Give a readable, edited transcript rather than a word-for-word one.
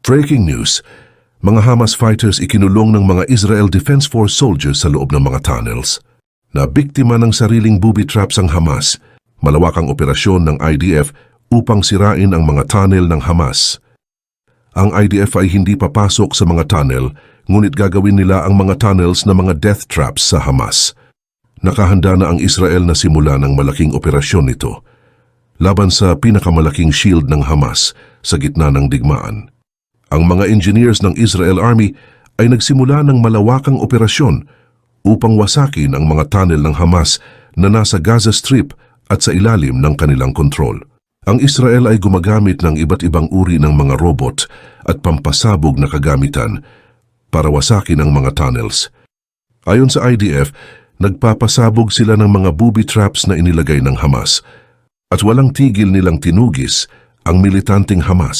Breaking news, mga Hamas fighters ikinulong ng mga Israel Defense Force soldiers sa loob ng mga tunnels. Nabiktima ng sariling booby traps ang Hamas, malawakang operasyon ng IDF upang sirain ang mga tunnel ng Hamas. Ang IDF ay hindi papasok sa mga tunnel, ngunit gagawin nila ang mga tunnels na mga death traps sa Hamas. Nakahanda na ang Israel na simula ng malaking operasyon nito, laban sa pinakamalaking shield ng Hamas sa gitna ng digmaan. Ang mga engineers ng Israel Army ay nagsimula ng malawakang operasyon upang wasakin ang mga tunnel ng Hamas na nasa Gaza Strip at sa ilalim ng kanilang kontrol. Ang Israel ay gumagamit ng iba't ibang uri ng mga robot at pampasabog na kagamitan para wasakin ang mga tunnels. Ayon sa IDF, nagpapasabog sila ng mga booby traps na inilagay ng Hamas at walang tigil nilang tinugis ang militanteng Hamas.